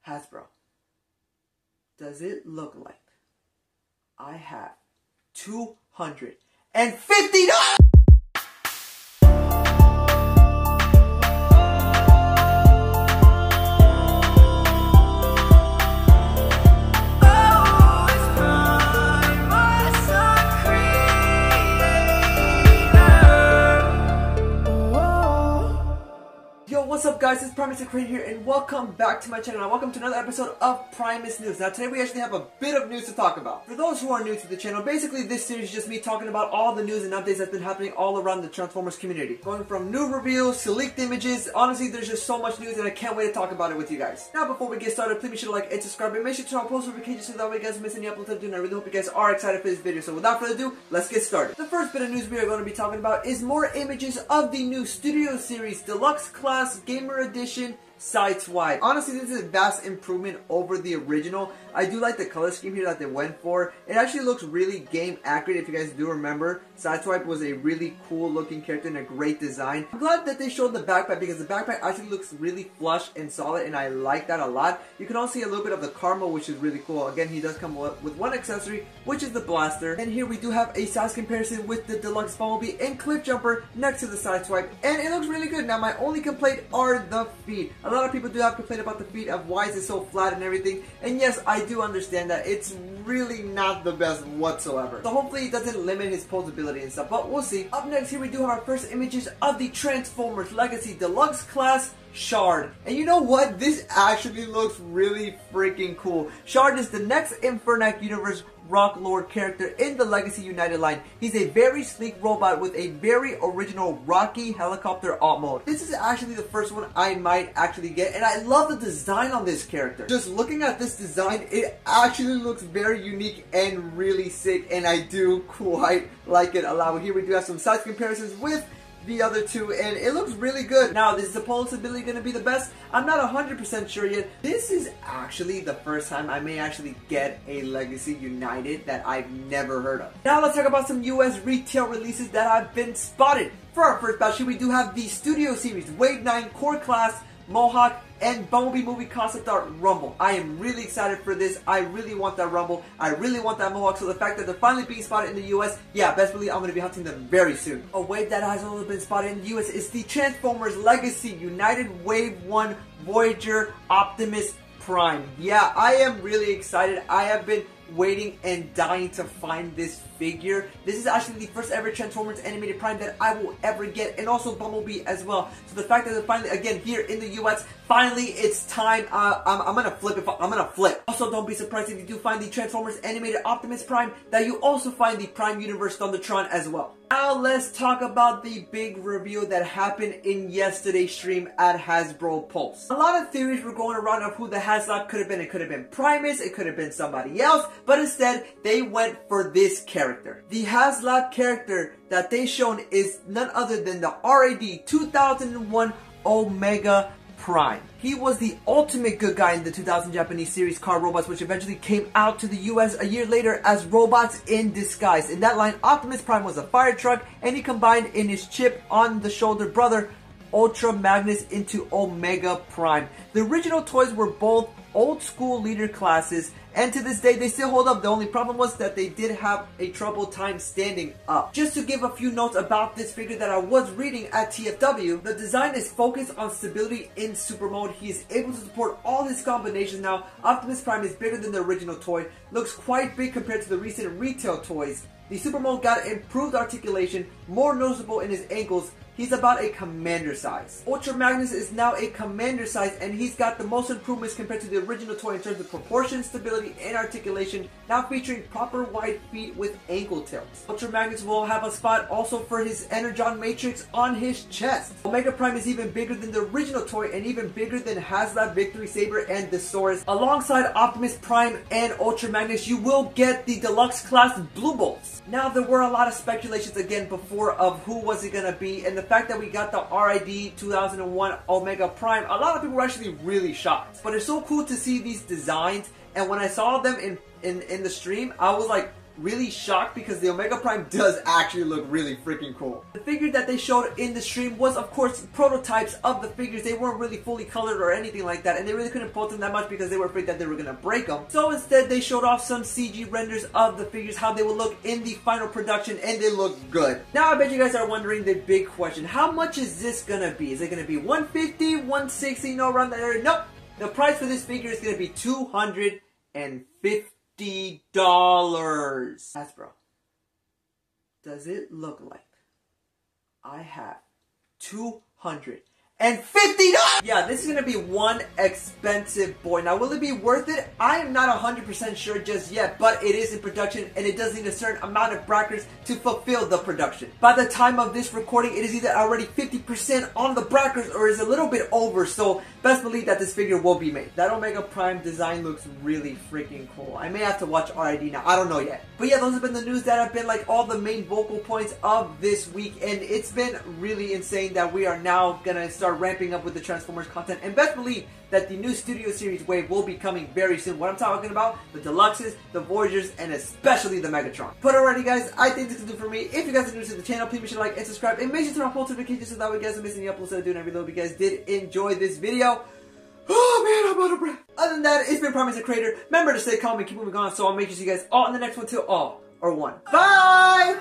Hasbro, does it look like I have $250? What's up guys, it's PrimusNews here and welcome back to my channel and welcome to another episode of PrimusNews. Now today we actually have a bit of news to talk about. For those who are new to the channel, basically this series is just me talking about all the news and updates that's been happening all around the Transformers community. Going from new reveals to leaked images, honestly there's just so much news and I can't wait to talk about it with you guys. Now before we get started, please make sure to like and subscribe and make sure to turn on post notifications so that way you guys don't miss any uploads I do, and I really hope you guys are excited for this video. So without further ado, let's get started. The first bit of news we are going to be talking about is more images of the new Studio Series Deluxe Class Gamer Edition SIDESWIPE. Honestly, this is a vast improvement over the original. I do like the color scheme here that they went for. It actually looks really game accurate. If you guys do remember, SIDESWIPE was a really cool looking character and a great design. I'm glad that they showed the backpack because the backpack actually looks really flush and solid and I like that a lot. You can also see a little bit of the Karma, which is really cool. Again, he does come with one accessory, which is the blaster. And here we do have a size comparison with the Deluxe Bumblebee and Cliff Jumper next to the SIDESWIPE, and it looks really good. Now my only complaint are the feet. A lot of people do have complaint about the feet of why is it so flat and everything, and yes, I do understand that it's really not the best whatsoever. So hopefully it doesn't limit his posability and stuff, but we'll see. Up next here we do have our first images of the Transformers Legacy Deluxe Class Shard. And you know what? This actually looks really freaking cool. Shard is the next Infernac Universe Rock Lord character in the Legacy United line. He's a very sleek robot with a very original Rocky helicopter alt mode. This is actually the first one I might actually get, and I love the design on this character. Just looking at this design, it actually looks very unique and really sick, and I do quite like it a lot. Here we do have some size comparisons with the other two, and it looks really good. Now, is the posability going to be the best? I'm not 100% sure yet. This is actually the first time I may actually get a Legacy United that I've never heard of. Now let's talk about some US retail releases that have been spotted. For our first batch here, we do have the Studio Series Wave 9 Core Class Mohawk and Bumblebee movie concept art Rumble. I am really excited for this. I really want that Rumble. I really want that Mohawk. So the fact that they're finally being spotted in the US, yeah, best believe I'm going to be hunting them very soon. A wave that has only been spotted in the US is the Transformers Legacy United Wave 1 Voyager Optimus Prime. Yeah, I am really excited. I have been waiting and dying to find this figure. This is actually the first ever Transformers animated Prime that I will ever get, and also Bumblebee as well. So the fact that they're finally, again, here in the US, finally it's time. I'm gonna flip it. I'm gonna flip. Also, don't be surprised if you do find the Transformers animated Optimus Prime, that you also find the Prime Universe Thundertron as well. Now let's talk about the big reveal that happened in yesterday's stream at Hasbro Pulse. A lot of theories were going around of who the HASLAB could have been. It could have been Primus, it could have been somebody else, but instead they went for this character. The HASLAB character that they shown is none other than the RAD 2001 Omega Prime. He was the ultimate good guy in the 2000 Japanese series Car Robots, which eventually came out to the US a year later as Robots in Disguise. In that line, Optimus Prime was a fire truck, and he combined in his chip on the shoulder brother Ultra Magnus into Omega Prime. The original toys were both old school leader classes, and to this day they still hold up. The only problem was that they did have a troubled time standing up. Just to give a few notes about this figure that I was reading at TFW, the design is focused on stability in super mode. He is able to support all his combinations now. Optimus Prime is bigger than the original toy, looks quite big compared to the recent retail toys. The super mode got improved articulation, more noticeable in his ankles. He's about a commander size. Ultra Magnus is now a commander size, and he's got the most improvements compared to the original toy in terms of proportion, stability, and articulation, now featuring proper wide feet with ankle tilts. Ultra Magnus will have a spot also for his Energon Matrix on his chest. Omega Prime is even bigger than the original toy and even bigger than HASLAB Victory Saber and Thesaurus. Alongside Optimus Prime and Ultra Magnus, you will get the Deluxe Class Blue Bolts. Now there were a lot of speculations again before of who was it going to be, and the fact that we got the RID 2001 Omega Prime, a lot of people were actually really shocked. But it's so cool to see these designs, and when I saw them in the stream, I was like, really shocked because the Omega Prime does actually look really freaking cool. The figure that they showed in the stream was, of course, prototypes of the figures. They weren't really fully colored or anything like that, and they really couldn't post them that much because they were afraid that they were gonna break them. So instead, they showed off some CG renders of the figures, how they will look in the final production, and they look good. Now, I bet you guys are wondering the big question: how much is this gonna be? Is it gonna be $150, $160, around that area? Nope. The price for this figure is gonna be $250. Hasbro, does it look like I have $250? Yeah, this is gonna be one expensive boy. Now, will it be worth it? I am not 100% sure just yet, but it is in production and it does need a certain amount of brackets to fulfill the production. By the time of this recording, it is either already 50% on the brackets or is a little bit over, so best believe that this figure will be made. That Omega Prime design looks really freaking cool. I may have to watch RID now, I don't know yet. But yeah, those have been the news that have been like all the main vocal points of this week, and it's been really insane that we are now gonna start ramping up with the Transformers content, and best believe that the new Studio Series wave will be coming very soon. What I'm talking about, the Deluxes, the Voyagers, and especially the Megatron. But alrighty guys, I think this is it for me. If you guys are new to the channel, please make sure to like and subscribe, and make sure to turn on post notifications so that way you guys don't miss any uploads that I do, and I really hope you guys did enjoy this video. Oh man, I'm out of breath. Other than that, it's been Primus the Creator. Remember to stay calm and keep moving on, so I'll make sure to see you guys all in the next one till all or one. Bye!